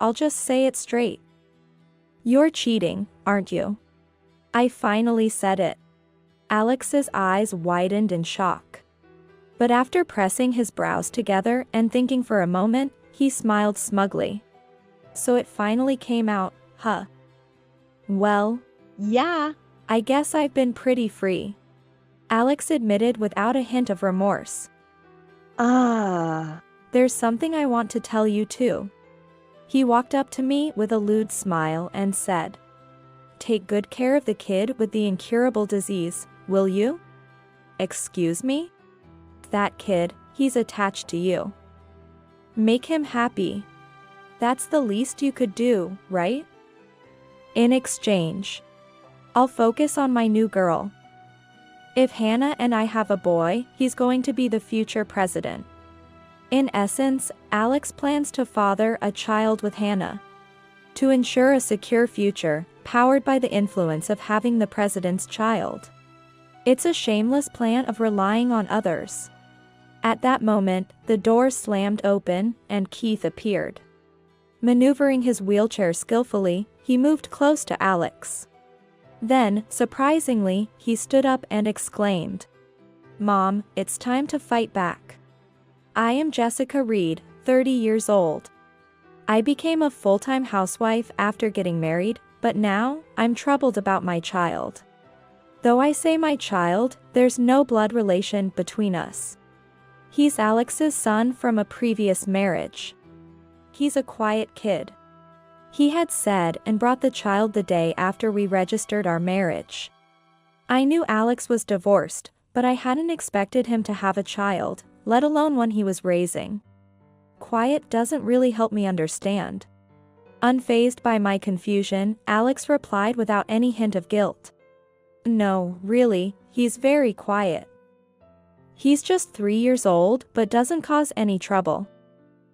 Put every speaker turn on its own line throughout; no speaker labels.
I'll just say it straight. You're cheating, aren't you? I finally said it. Alex's eyes widened in shock. But after pressing his brows together and thinking for a moment, he smiled smugly. So it finally came out, huh? Well, yeah, I guess I've been pretty free. Alex admitted without a hint of remorse. There's something I want to tell you too. He walked up to me with a lewd smile and said, "Take good care of the kid with the incurable disease, will you?" Excuse me? That kid, he's attached to you. Make him happy. That's the least you could do, right? In exchange, I'll focus on my new girl. If Hannah and I have a boy, he's going to be the future president. In essence, Alex plans to father a child with Hannah. To ensure a secure future, powered by the influence of having the president's child. It's a shameless plan of relying on others. At that moment, the door slammed open, and Keith appeared. Maneuvering his wheelchair skillfully, he moved close to Alex. Then, surprisingly, he stood up and exclaimed, "Mom, it's time to fight back. I am Jessica Reed, 30 years old. I became a full-time housewife after getting married, but now, I'm troubled about my child. Though I say my child, there's no blood relation between us. He's Alex's son from a previous marriage. He's a quiet kid," he had said, and brought the child the day after we registered our marriage. I knew Alex was divorced, but I hadn't expected him to have a child, let alone one he was raising. Quiet doesn't really help me understand. Unfazed by my confusion, Alex replied without any hint of guilt. "No, really, he's very quiet. He's just 3 years old, but doesn't cause any trouble."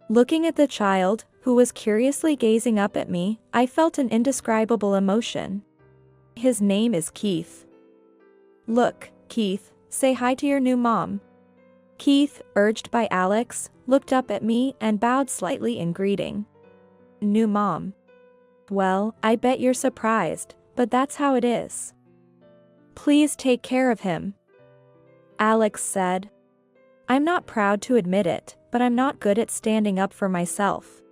Looking at the child, who was curiously gazing up at me, I felt an indescribable emotion. His name is Keith. "Look, Keith, say hi to your new mom." Keith, urged by Alex, looked up at me and bowed slightly in greeting. "New mom. Well, I bet you're surprised, but that's how it is. Please take care of him," Alex said. I'm not proud to admit it, but I'm not good at standing up for myself.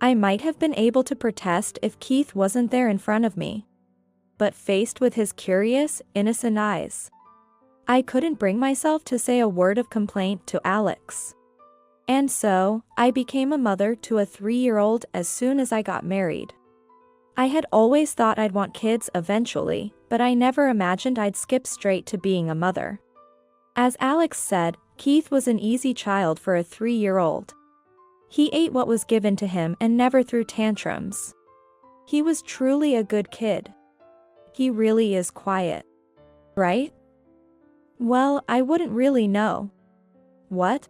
I might have been able to protest if Keith wasn't there in front of me. But faced with his curious, innocent eyes, I couldn't bring myself to say a word of complaint to Alex. And so, I became a mother to a 3-year-old as soon as I got married. I had always thought I'd want kids eventually, but I never imagined I'd skip straight to being a mother. As Alex said, Keith was an easy child for a 3-year-old. He ate what was given to him and never threw tantrums. He was truly a good kid. He really is quiet. Right? Well, I wouldn't really know. What?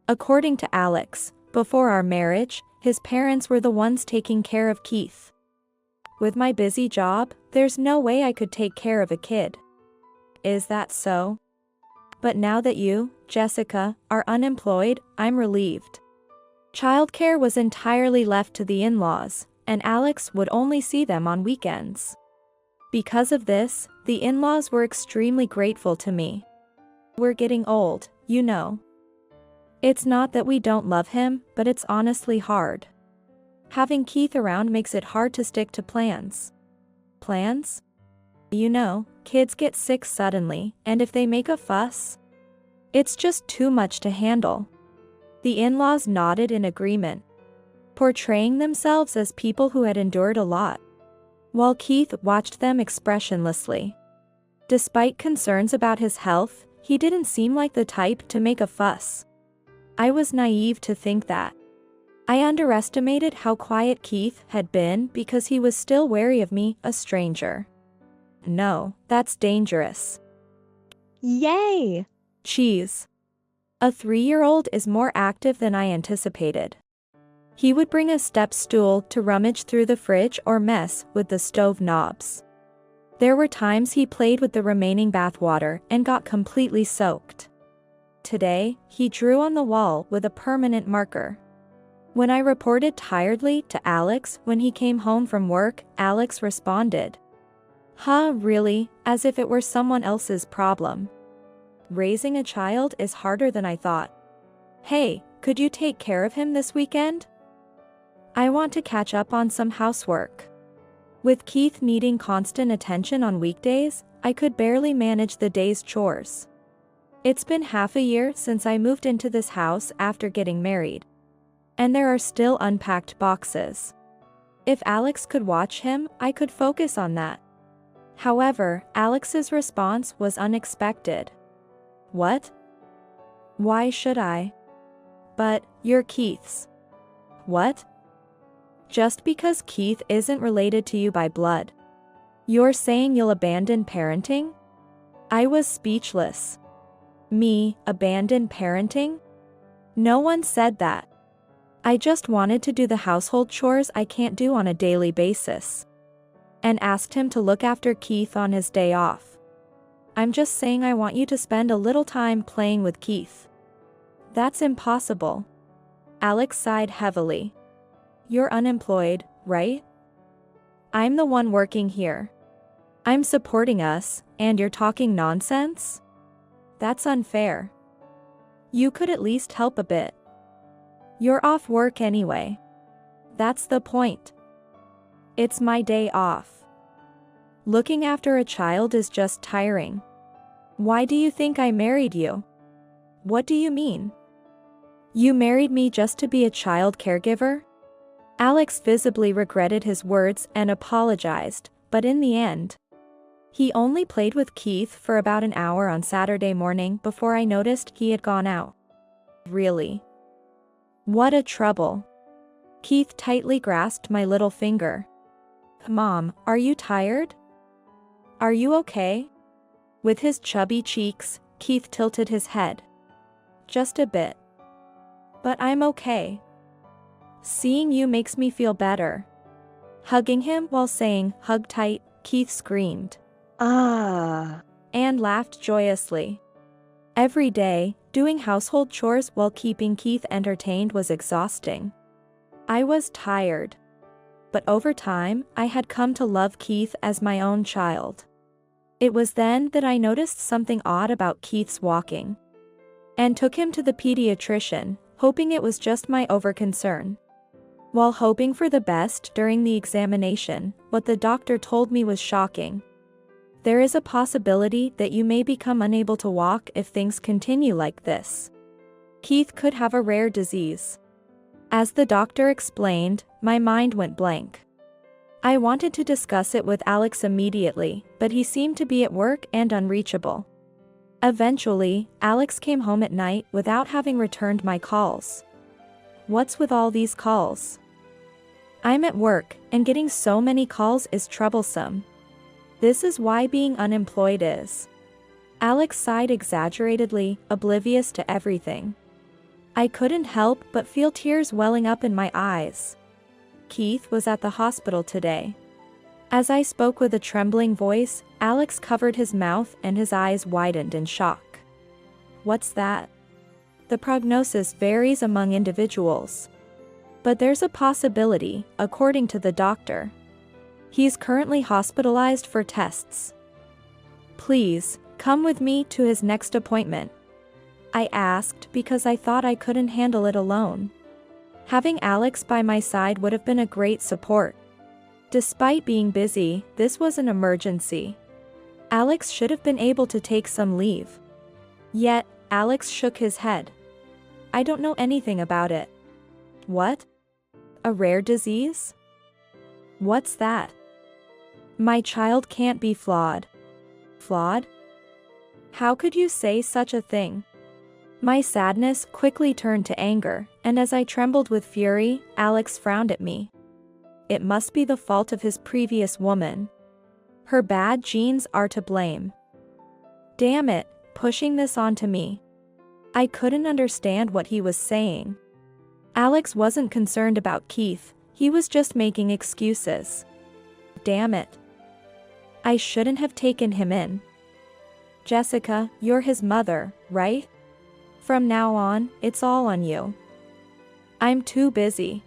According to Alex, before our marriage, his parents were the ones taking care of Keith. With my busy job, there's no way I could take care of a kid. Is that so? But now that you, Jessica, are unemployed, I'm relieved. Childcare was entirely left to the in-laws, and Alex would only see them on weekends. Because of this, the in-laws were extremely grateful to me. We're getting old, you know. It's not that we don't love him, but it's honestly hard. Having Keith around makes it hard to stick to plans. Plans? You know, kids get sick suddenly, and if they make a fuss, it's just too much to handle. The in-laws nodded in agreement, portraying themselves as people who had endured a lot, while Keith watched them expressionlessly. Despite concerns about his health, he didn't seem like the type to make a fuss. I was naive to think that. I underestimated how quiet Keith had been because he was still wary of me, a stranger. No, that's dangerous. Yay! Cheese. A 3-year-old is more active than I anticipated. He would bring a step stool to rummage through the fridge or mess with the stove knobs. There were times he played with the remaining bathwater and got completely soaked. Today, he drew on the wall with a permanent marker. When I reported tiredly to Alex when he came home from work, Alex responded, "Huh, really? As if it were someone else's problem. Raising a child is harder than I thought. Hey, could you take care of him this weekend? I want to catch up on some housework." With Keith needing constant attention on weekdays, I could barely manage the day's chores. It's been half a year since I moved into this house after getting married. And there are still unpacked boxes. If Alex could watch him, I could focus on that. However, Alex's response was unexpected. "What? Why should I?" "But, you're Keith's." "What? Just because Keith isn't related to you by blood, you're saying you'll abandon parenting?" I was speechless. Me, abandon parenting? No one said that. I just wanted to do the household chores I can't do on a daily basis. And asked him to look after Keith on his day off. I'm just saying I want you to spend a little time playing with Keith. That's impossible. Alex sighed heavily. You're unemployed, right? I'm the one working here. I'm supporting us, and you're talking nonsense? That's unfair. You could at least help a bit. You're off work anyway. That's the point. It's my day off. Looking after a child is just tiring. Why do you think I married you? What do you mean? You married me just to be a child caregiver? Alex visibly regretted his words and apologized, but in the end, he only played with Keith for about an hour on Saturday morning before I noticed he had gone out. Really? What a trouble. Keith tightly grasped my little finger. Mom, are you tired? Are you okay? With his chubby cheeks, Keith tilted his head. Just a bit. But I'm okay. Seeing you makes me feel better. Hugging him while saying, "Hug tight," Keith screamed. "Ah!" and laughed joyously. Every day, doing household chores while keeping Keith entertained was exhausting. I was tired. But over time, I had come to love Keith as my own child. It was then that I noticed something odd about Keith's walking. And took him to the pediatrician, hoping it was just my overconcern. While hoping for the best during the examination, what the doctor told me was shocking. There is a possibility that you may become unable to walk if things continue like this. Keith could have a rare disease. As the doctor explained, my mind went blank. I wanted to discuss it with Alex immediately, but he seemed to be at work and unreachable. Eventually, Alex came home at night without having returned my calls. What's with all these calls? I'm at work, and getting so many calls is troublesome. This is why being unemployed is. Alex sighed exaggeratedly, oblivious to everything. I couldn't help but feel tears welling up in my eyes. Keith was at the hospital today. As I spoke with a trembling voice, Alex covered his mouth and his eyes widened in shock. What's that? The prognosis varies among individuals. But there's a possibility, according to the doctor. He's currently hospitalized for tests. Please, come with me to his next appointment. I asked because I thought I couldn't handle it alone. Having Alex by my side would have been a great support. Despite being busy, this was an emergency. Alex should have been able to take some leave. Yet, Alex shook his head. I don't know anything about it. What? A rare disease? What's that? My child can't be flawed. Flawed? How could you say such a thing? My sadness quickly turned to anger, and as I trembled with fury, Alex frowned at me. It must be the fault of his previous woman. Her bad genes are to blame. Damn it, pushing this onto me. I couldn't understand what he was saying. Alex wasn't concerned about Keith, he was just making excuses. Damn it. I shouldn't have taken him in. Jessica, you're his mother, right? From now on, it's all on you. I'm too busy.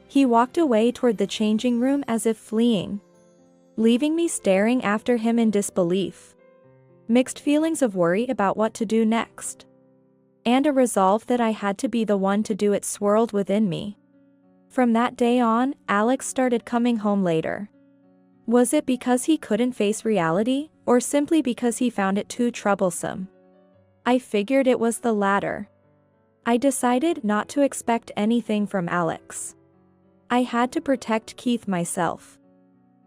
He walked away toward the changing room as if fleeing, leaving me staring after him in disbelief. Mixed feelings of worry about what to do next, and a resolve that I had to be the one to do it swirled within me. From that day on, Alex started coming home later. Was it because he couldn't face reality, or simply because he found it too troublesome? I figured it was the latter. I decided not to expect anything from Alex. I had to protect Keith myself.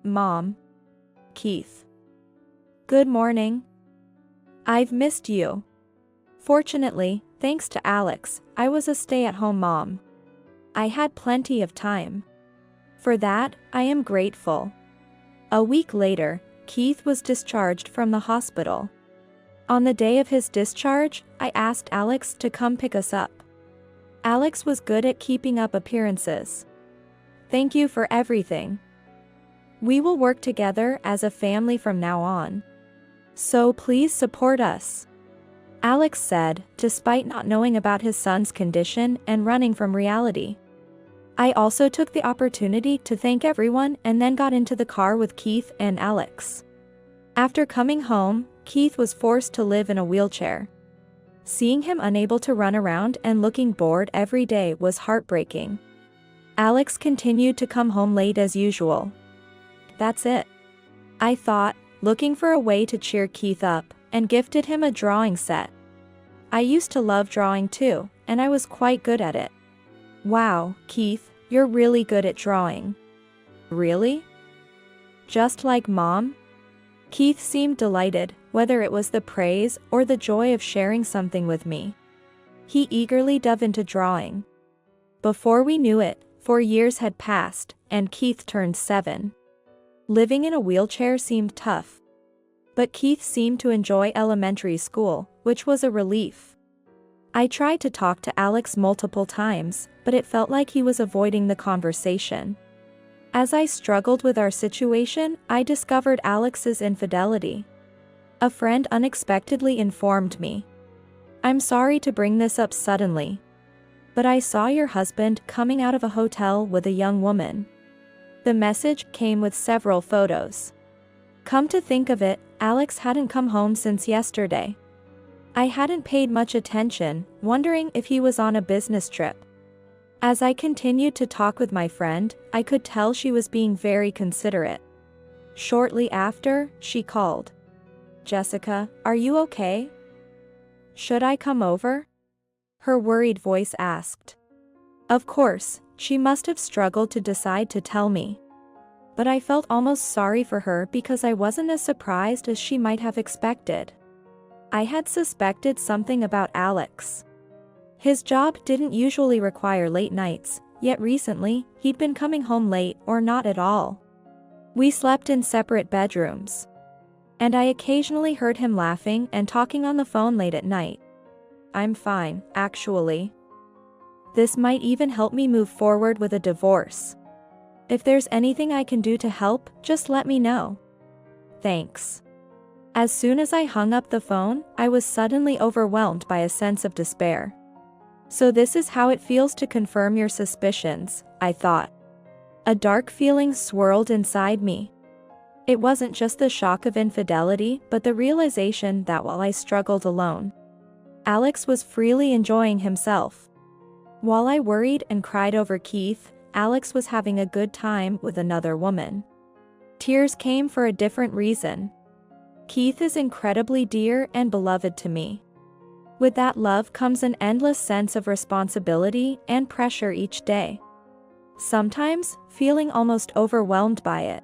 Mom. Keith. Good morning. I've missed you. Fortunately, thanks to Alex, I was a stay-at-home mom. I had plenty of time. For that, I am grateful. A week later, Keith was discharged from the hospital. On the day of his discharge, I asked Alex to come pick us up. Alex was good at keeping up appearances. Thank you for everything. We will work together as a family from now on. So please support us. Alex said, despite not knowing about his son's condition and running from reality. I also took the opportunity to thank everyone and then got into the car with Keith and Alex. After coming home, Keith was forced to live in a wheelchair. Seeing him unable to run around and looking bored every day was heartbreaking. Alex continued to come home late as usual. That's it, I thought, looking for a way to cheer Keith up, and gifted him a drawing set. I used to love drawing too, and I was quite good at it. Wow, Keith, you're really good at drawing. Really? Just like Mom? Keith seemed delighted, whether it was the praise or the joy of sharing something with me. He eagerly dove into drawing. Before we knew it, 4 years had passed, and Keith turned 7. Living in a wheelchair seemed tough. But Keith seemed to enjoy elementary school, which was a relief. I tried to talk to Alex multiple times, but it felt like he was avoiding the conversation. As I struggled with our situation, I discovered Alex's infidelity. A friend unexpectedly informed me. I'm sorry to bring this up suddenly, but I saw your husband coming out of a hotel with a young woman. The message came with several photos. Come to think of it, Alex hadn't come home since yesterday. I hadn't paid much attention, wondering if he was on a business trip. As I continued to talk with my friend, I could tell she was being very considerate. Shortly after, she called. Jessica, are you okay? Should I come over? Her worried voice asked. Of course, she must have struggled to decide to tell me. But I felt almost sorry for her because I wasn't as surprised as she might have expected. I had suspected something about Alex. His job didn't usually require late nights, yet recently, he'd been coming home late or not at all. We slept in separate bedrooms. And I occasionally heard him laughing and talking on the phone late at night. I'm fine, actually. This might even help me move forward with a divorce. If there's anything I can do to help, just let me know. Thanks. As soon as I hung up the phone, I was suddenly overwhelmed by a sense of despair. So this is how it feels to confirm your suspicions, I thought. A dark feeling swirled inside me. It wasn't just the shock of infidelity, but the realization that while I struggled alone, Alex was freely enjoying himself. While I worried and cried over Keith, Alex was having a good time with another woman. Tears came for a different reason. Keith is incredibly dear and beloved to me. With that love comes an endless sense of responsibility and pressure each day. Sometimes, feeling almost overwhelmed by it.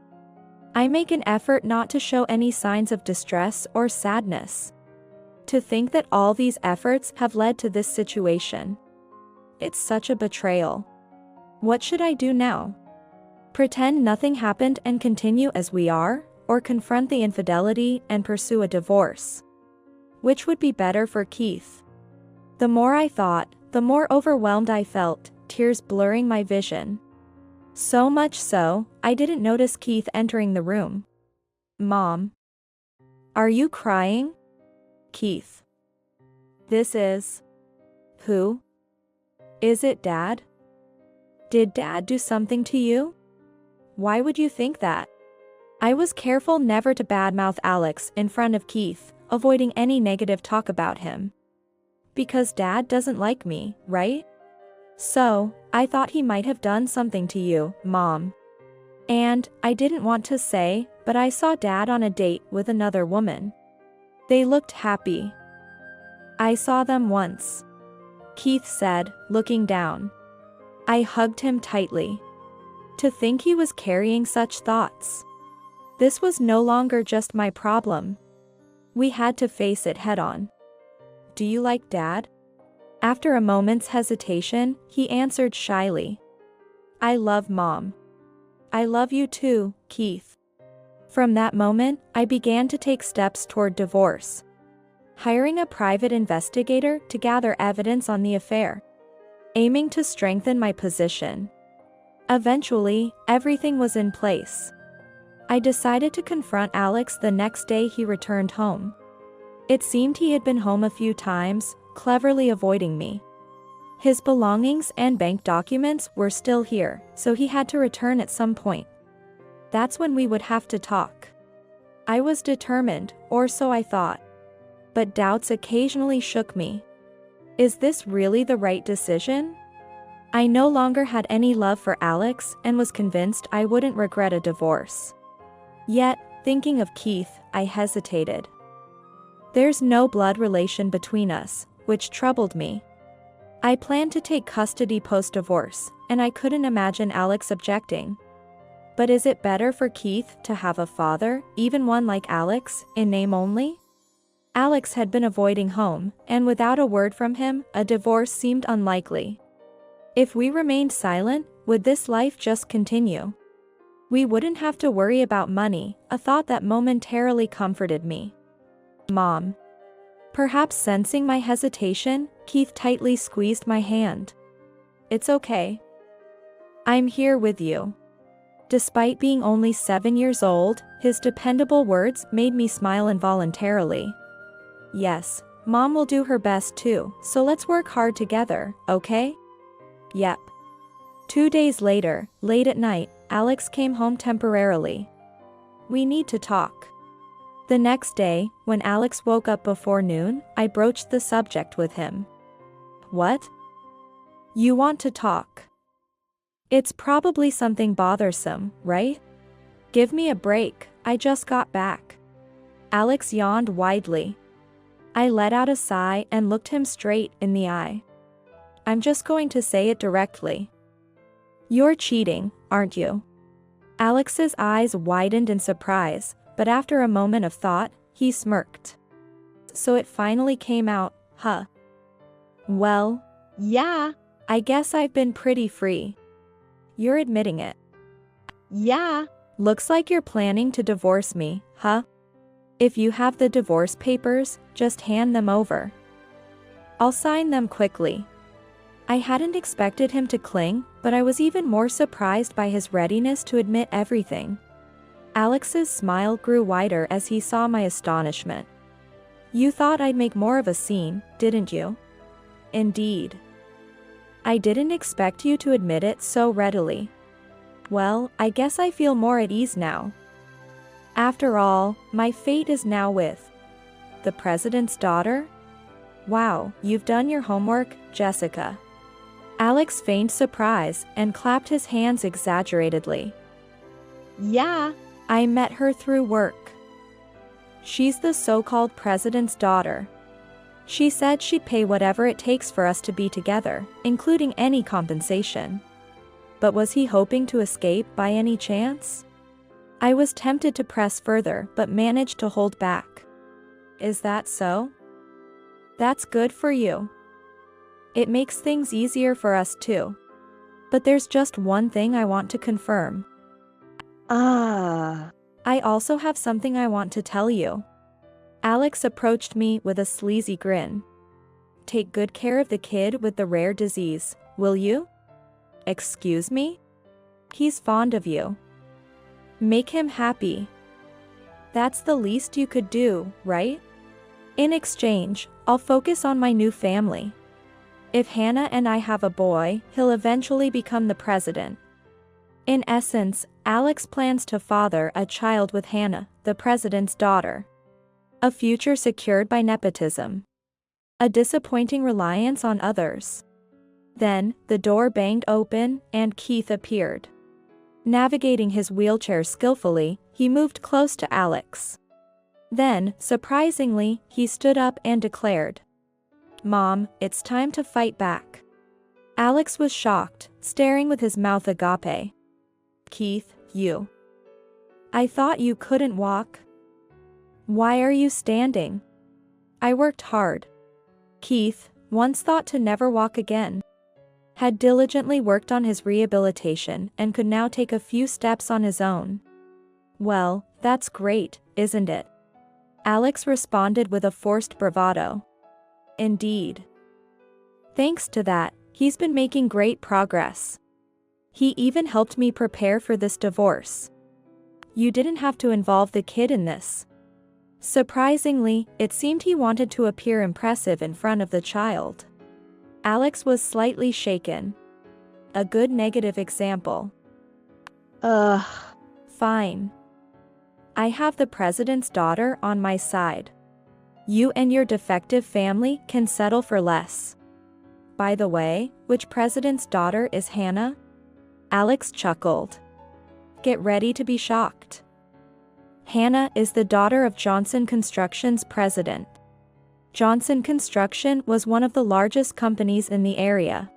I make an effort not to show any signs of distress or sadness. To think that all these efforts have led to this situation. It's such a betrayal. What should I do now? Pretend nothing happened and continue as we are, or confront the infidelity and pursue a divorce? Which would be better for Keith? The more I thought, the more overwhelmed I felt, tears blurring my vision. So much so, I didn't notice Keith entering the room. Mom. Are you crying? Keith. This is... Who? Is it Dad? Did Dad do something to you? Why would you think that? I was careful never to badmouth Alex in front of Keith, avoiding any negative talk about him. Because Dad doesn't like me, right? So, I thought he might have done something to you, Mom. And, I didn't want to say, but I saw Dad on a date with another woman. They looked happy. I saw them once. Keith said, looking down. I hugged him tightly. To think he was carrying such thoughts. This was no longer just my problem. We had to face it head-on. Do you like Dad? After a moment's hesitation, he answered shyly. I love Mom. I love you too, Keith. From that moment, I began to take steps toward divorce. Hiring a private investigator to gather evidence on the affair. Aiming to strengthen my position. Eventually, everything was in place. I decided to confront Alex the next day he returned home. It seemed he had been home a few times, cleverly avoiding me. His belongings and bank documents were still here, so he had to return at some point. That's when we would have to talk. I was determined, or so I thought. But doubts occasionally shook me. Is this really the right decision? I no longer had any love for Alex and was convinced I wouldn't regret a divorce. Yet, thinking of Keith, I hesitated. There's no blood relation between us, which troubled me. I planned to take custody post-divorce, and I couldn't imagine Alex objecting. But is it better for Keith to have a father, even one like Alex, in name only? Alex had been avoiding home, and without a word from him, a divorce seemed unlikely. If we remained silent, would this life just continue? We wouldn't have to worry about money, a thought that momentarily comforted me. Mom. Perhaps sensing my hesitation, Keith tightly squeezed my hand. It's okay. I'm here with you. Despite being only 7 years old, his dependable words made me smile involuntarily. Yes, Mom will do her best too, so let's work hard together, okay? Yep. 2 days later, late at night, Alex came home temporarily. We need to talk. The next day, when Alex woke up before noon, I broached the subject with him. What? You want to talk? It's probably something bothersome, right? Give me a break, I just got back. Alex yawned widely. I let out a sigh and looked him straight in the eye. I'm just going to say it directly. You're cheating, aren't you? Alex's eyes widened in surprise, but after a moment of thought, he smirked. So it finally came out, huh? Well, yeah, I guess I've been pretty free. You're admitting it. Yeah. Looks like you're planning to divorce me, huh? If you have the divorce papers, just hand them over. I'll sign them quickly. I hadn't expected him to cling, but I was even more surprised by his readiness to admit everything. Alex's smile grew wider as he saw my astonishment. You thought I'd make more of a scene, didn't you? Indeed. I didn't expect you to admit it so readily. Well, I guess I feel more at ease now. After all, my fate is now with the president's daughter? Wow, you've done your homework, Jessica. Alex feigned surprise and clapped his hands exaggeratedly. Yeah, I met her through work. She's the so-called president's daughter. She said she'd pay whatever it takes for us to be together, including any compensation. But was he hoping to escape by any chance? I was tempted to press further but managed to hold back. Is that so? That's good for you. It makes things easier for us too. But there's just one thing I want to confirm. I also have something I want to tell you. Alex approached me with a sleazy grin. Take good care of the kid with the rare disease, will you? Excuse me? He's fond of you. Make him happy. That's the least you could do, right? In exchange, I'll focus on my new family. If Hannah and I have a boy, he'll eventually become the president. In essence, Alex plans to father a child with Hannah, the president's daughter. A future secured by nepotism. A disappointing reliance on others. Then, the door banged open, and Keith appeared. Navigating his wheelchair skillfully, he moved close to Alex. Then, surprisingly, he stood up and declared, "Mom, it's time to fight back." Alex was shocked, staring with his mouth agape. "Keith, you. I thought you couldn't walk. Why are you standing?" "I worked hard." Keith, once thought to never walk again, had diligently worked on his rehabilitation and could now take a few steps on his own. "Well, that's great, isn't it?" Alex responded with a forced bravado. "Indeed. Thanks to that, he's been making great progress. He even helped me prepare for this divorce. You didn't have to involve the kid in this." Surprisingly, it seemed he wanted to appear impressive in front of the child. Alex was slightly shaken. A good negative example. "Ugh. Fine. I have the president's daughter on my side. You and your defective family can settle for less. By the way, which president's daughter is Hannah?" Alex chuckled. Get ready to be shocked. Hannah is the daughter of Johnson Construction's president. Johnson Construction was one of the largest companies in the area.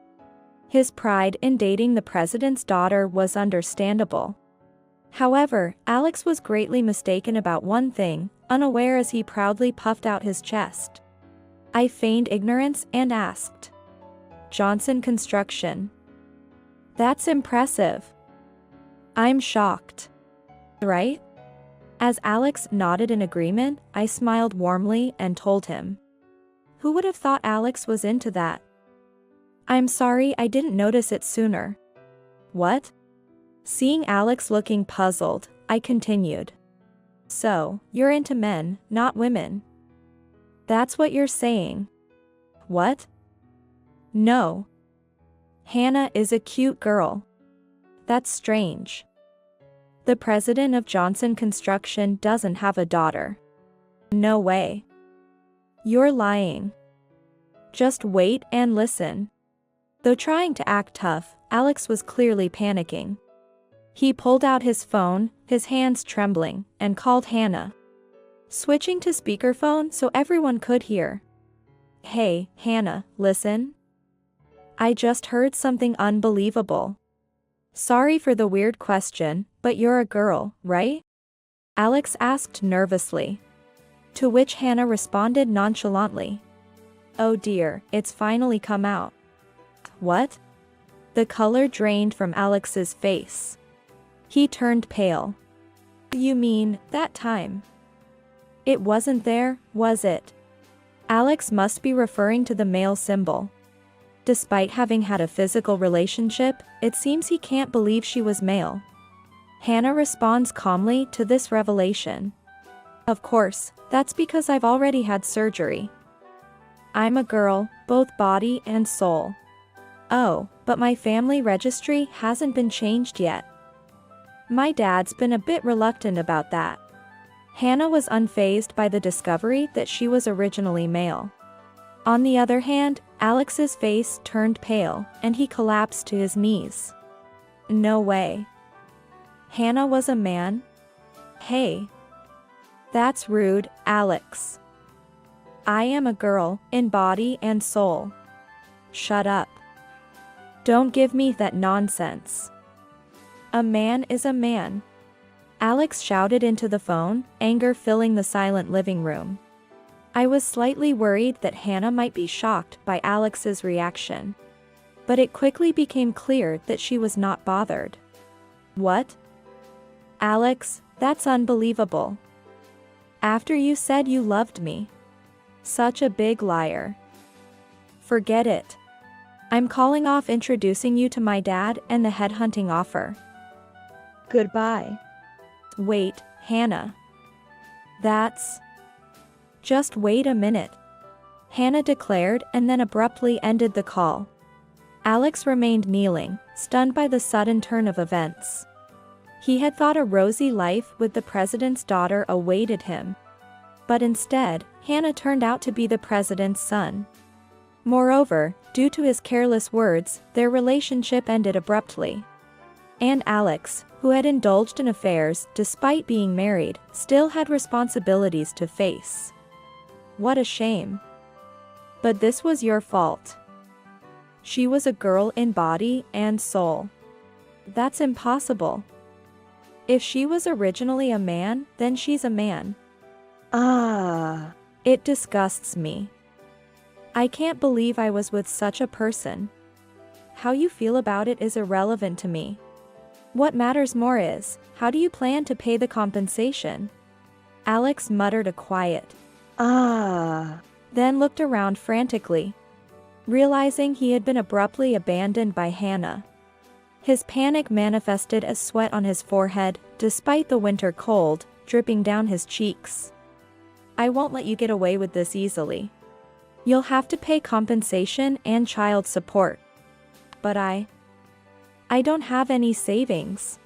His pride in dating the president's daughter was understandable. However, Alex was greatly mistaken about one thing, unaware as he proudly puffed out his chest. I feigned ignorance and asked, "Johnson Construction? That's impressive." "I'm shocked. Right?" As Alex nodded in agreement, I smiled warmly and told him. Who would have thought Alex was into that? "I'm sorry I didn't notice it sooner." "What?" Seeing Alex looking puzzled, I continued. "So, you're into men, not women. That's what you're saying." "What?" "No. Hannah is a cute girl." "That's strange. The president of Johnson Construction doesn't have a daughter." "No way. You're lying. Just wait and listen." Though trying to act tough, Alex was clearly panicking. He pulled out his phone, his hands trembling, and called Hannah. Switching to speakerphone so everyone could hear. "Hey, Hannah, listen. I just heard something unbelievable. Sorry for the weird question, but you're a girl, right?" Alex asked nervously. To which Hannah responded nonchalantly. "Oh dear, it's finally come out." "What?" The color drained from Alex's face. He turned pale. "You mean, that time? It wasn't there, was it?" Alex must be referring to the male symbol. Despite having had a physical relationship, it seems he can't believe she was male. Hannah responds calmly to this revelation. "Of course, that's because I've already had surgery. I'm a girl, both body and soul." "Oh, but my family registry hasn't been changed yet." "My dad's been a bit reluctant about that." Hannah was unfazed by the discovery that she was originally male. On the other hand, Alex's face turned pale, and he collapsed to his knees. "No way. Hannah was a man? Hey. That's rude, Alex. I am a girl, in body and soul." "Shut up. Don't give me that nonsense. A man is a man." Alex shouted into the phone, anger filling the silent living room. I was slightly worried that Hannah might be shocked by Alex's reaction. But it quickly became clear that she was not bothered. "What? Alex, that's unbelievable. After you said you loved me. Such a big liar. Forget it. I'm calling off introducing you to my dad and the headhunting offer. Goodbye." "Wait, Hannah. That's... Just wait a minute." Hannah declared and then abruptly ended the call. Alex remained kneeling, stunned by the sudden turn of events. He had thought a rosy life with the president's daughter awaited him. But instead, Hannah turned out to be the president's son. Moreover, due to his careless words, their relationship ended abruptly. And Alex, who had indulged in affairs despite being married, still had responsibilities to face. What a shame. But this was your fault. She was a girl in body and soul. That's impossible. If she was originally a man, then she's a man. It disgusts me. I can't believe I was with such a person. How you feel about it is irrelevant to me. What matters more is, how do you plan to pay the compensation? Alex muttered a quiet then looked around frantically, realizing he had been abruptly abandoned by Hannah. His panic manifested as sweat on his forehead, despite the winter cold, dripping down his cheeks. I won't let you get away with this easily. You'll have to pay compensation and child support. But I don't have any savings.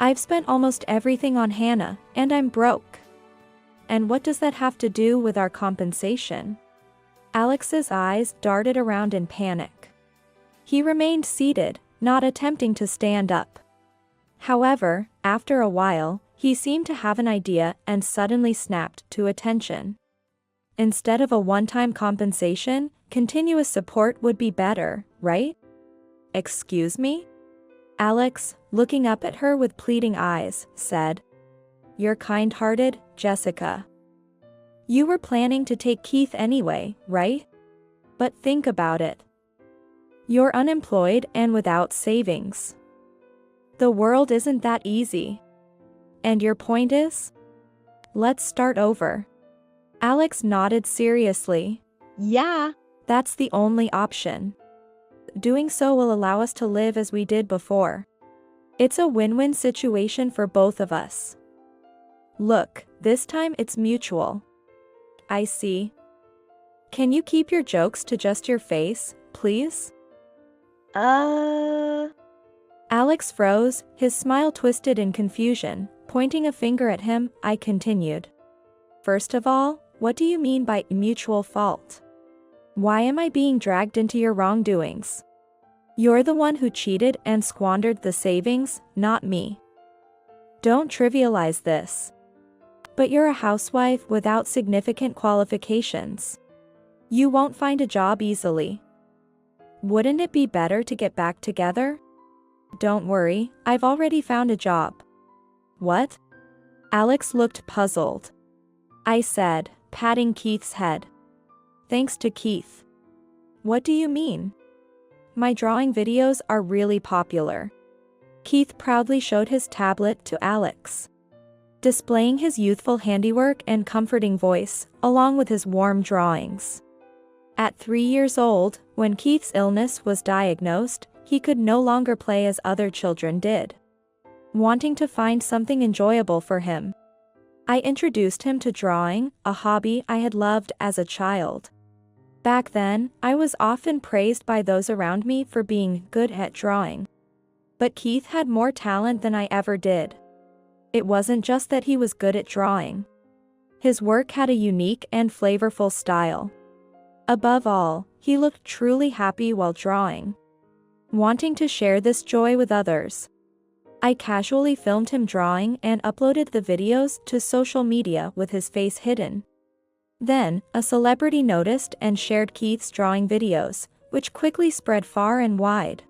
I've spent almost everything on Hannah, and I'm broke. And what does that have to do with our compensation? Alex's eyes darted around in panic. He remained seated, not attempting to stand up. However, after a while, he seemed to have an idea and suddenly snapped to attention. Instead of a one-time compensation, continuous support would be better, right? Excuse me? Alex, looking up at her with pleading eyes, said. You're kind-hearted, Jessica. You were planning to take Keith anyway, right? But think about it. You're unemployed and without savings. The world isn't that easy. And your point is? Let's start over. Alex nodded seriously. Yeah, that's the only option. Doing so will allow us to live as we did before. It's a win-win situation for both of us. Look, this time it's mutual. I see. Can you keep your jokes to just your face, please? Alex froze, his smile twisted in confusion. Pointing a finger at him, I continued. First of all, what do you mean by mutual fault? Why am I being dragged into your wrongdoings? You're the one who cheated and squandered the savings, not me. Don't trivialize this. But you're a housewife without significant qualifications. You won't find a job easily. Wouldn't it be better to get back together? Don't worry, I've already found a job. What? Alex looked puzzled. I said, patting Keith's head. Thanks to Keith. What do you mean? My drawing videos are really popular. Keith proudly showed his tablet to Alex, displaying his youthful handiwork and comforting voice, along with his warm drawings. At 3 years old, when Keith's illness was diagnosed, he could no longer play as other children did. Wanting to find something enjoyable for him, I introduced him to drawing, a hobby I had loved as a child. Back then, I was often praised by those around me for being good at drawing. But Keith had more talent than I ever did. It wasn't just that he was good at drawing. His work had a unique and flavorful style. Above all, he looked truly happy while drawing. Wanting to share this joy with others, I casually filmed him drawing and uploaded the videos to social media with his face hidden. Then, a celebrity noticed and shared Keith's drawing videos, which quickly spread far and wide.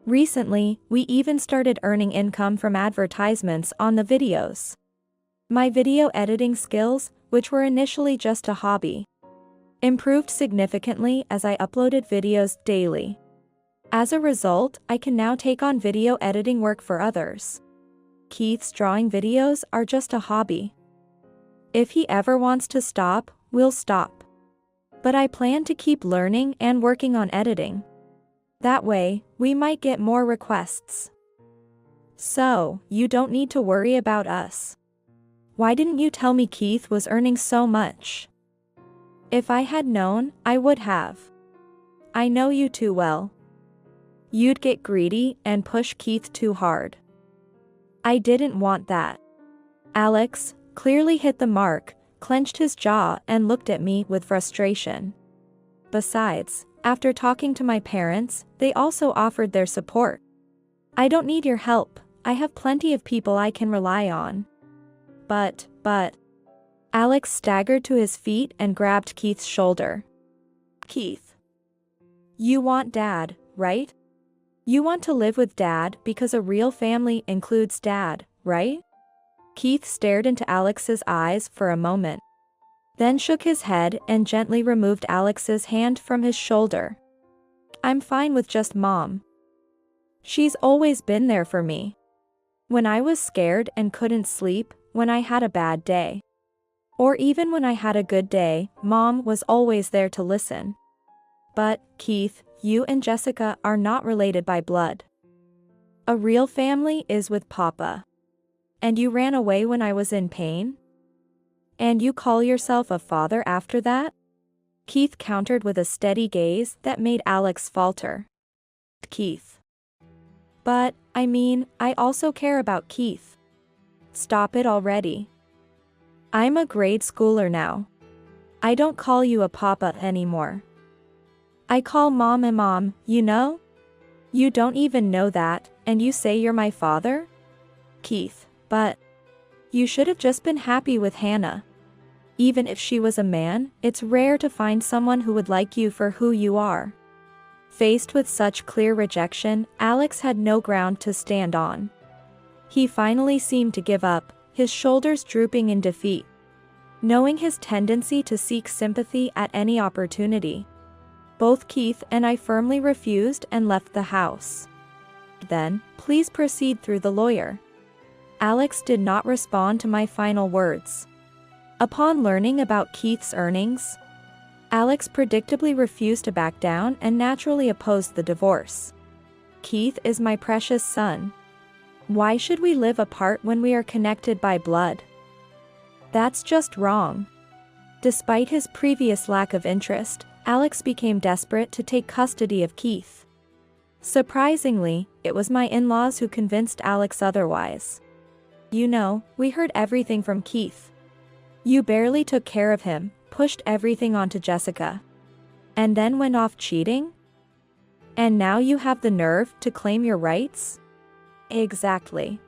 Recently, we even started earning income from advertisements on the videos. My video editing skills, which were initially just a hobby, improved significantly as I uploaded videos daily. As a result, I can now take on video editing work for others. Keith's drawing videos are just a hobby. If he ever wants to stop, we'll stop. But I plan to keep learning and working on editing. That way, we might get more requests. So, you don't need to worry about us. Why didn't you tell me Keith was earning so much? If I had known, I would have. I know you too well. You'd get greedy and push Keith too hard. I didn't want that. Alex clearly hit the mark, clenched his jaw and looked at me with frustration. Besides, after talking to my parents, they also offered their support. I don't need your help, I have plenty of people I can rely on. But. Alex staggered to his feet and grabbed Keith's shoulder. Keith. You want Dad, right? You want to live with Dad because a real family includes Dad, right? Keith stared into Alex's eyes for a moment. Then shook his head and gently removed Alex's hand from his shoulder. I'm fine with just Mom. She's always been there for me. When I was scared and couldn't sleep, when I had a bad day. Or even when I had a good day, Mom was always there to listen. But, Keith, you and Jessica are not related by blood. A real family is with Papa. And you ran away when I was in pain? And you call yourself a father after that? Keith countered with a steady gaze that made Alex falter. Keith. But, I also care about Keith. Stop it already. I'm a grade schooler now. I don't call you a papa anymore. I call Mom a mom, you know? You don't even know that, and you say you're my father? Keith, but you should have just been happy with Hannah. Even if she was a man, it's rare to find someone who would like you for who you are. Faced with such clear rejection, Alex had no ground to stand on. He finally seemed to give up, his shoulders drooping in defeat. Knowing his tendency to seek sympathy at any opportunity, both Keith and I firmly refused and left the house. Then, please proceed through the lawyer. Alex did not respond to my final words. Upon learning about Keith's earnings, Alex predictably refused to back down and naturally opposed the divorce. Keith is my precious son. Why should we live apart when we are connected by blood? That's just wrong. Despite his previous lack of interest, Alex became desperate to take custody of Keith. Surprisingly, it was my in-laws who convinced Alex otherwise. You know, we heard everything from Keith. You barely took care of him, pushed everything onto Jessica. And then went off cheating? And now you have the nerve to claim your rights? Exactly.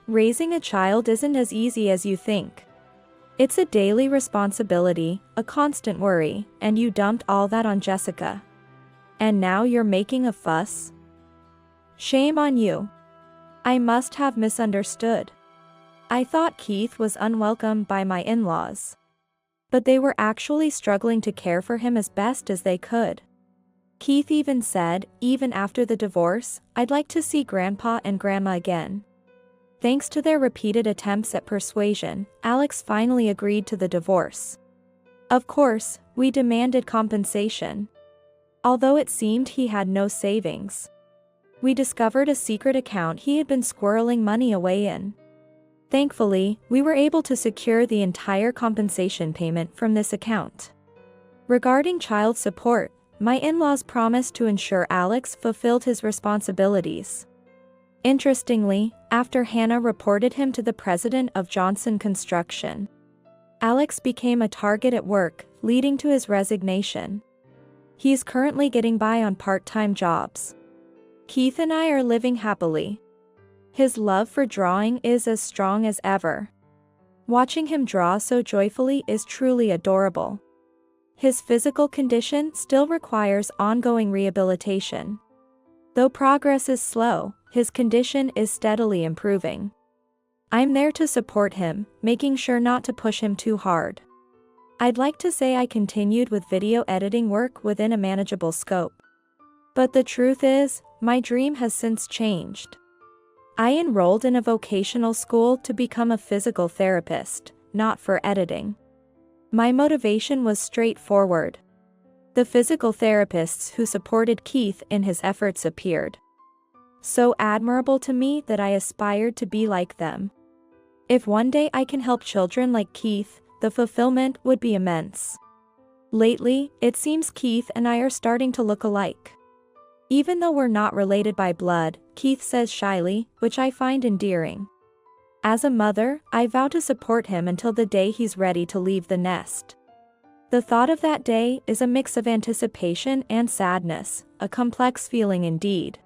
Raising a child isn't as easy as you think. It's a daily responsibility, a constant worry, and you dumped all that on Jessica. And now you're making a fuss? Shame on you. I must have misunderstood. I thought Keith was unwelcome by my in-laws. But they were actually struggling to care for him as best as they could. Keith even said, even after the divorce, I'd like to see Grandpa and Grandma again. Thanks to their repeated attempts at persuasion, Alex finally agreed to the divorce. Of course, we demanded compensation. Although it seemed he had no savings. We discovered a secret account he had been squirreling money away in. Thankfully, we were able to secure the entire compensation payment from this account. Regarding child support, my in-laws promised to ensure Alex fulfilled his responsibilities. Interestingly, after Hannah reported him to the president of Johnson Construction, Alex became a target at work, leading to his resignation. He's currently getting by on part-time jobs. Keith and I are living happily. His love for drawing is as strong as ever. Watching him draw so joyfully is truly adorable. His physical condition still requires ongoing rehabilitation. Though progress is slow, his condition is steadily improving. I'm there to support him, making sure not to push him too hard. I'd like to say I continued with video editing work within a manageable scope. But the truth is, my dream has since changed. I enrolled in a vocational school to become a physical therapist, not for editing. My motivation was straightforward. The physical therapists who supported Keith in his efforts appeared so admirable to me that I aspired to be like them. If one day I can help children like Keith, the fulfillment would be immense. Lately, it seems Keith and I are starting to look alike. Even though we're not related by blood, Keith says shyly, which I find endearing. As a mother, I vow to support him until the day he's ready to leave the nest. The thought of that day is a mix of anticipation and sadness, a complex feeling indeed.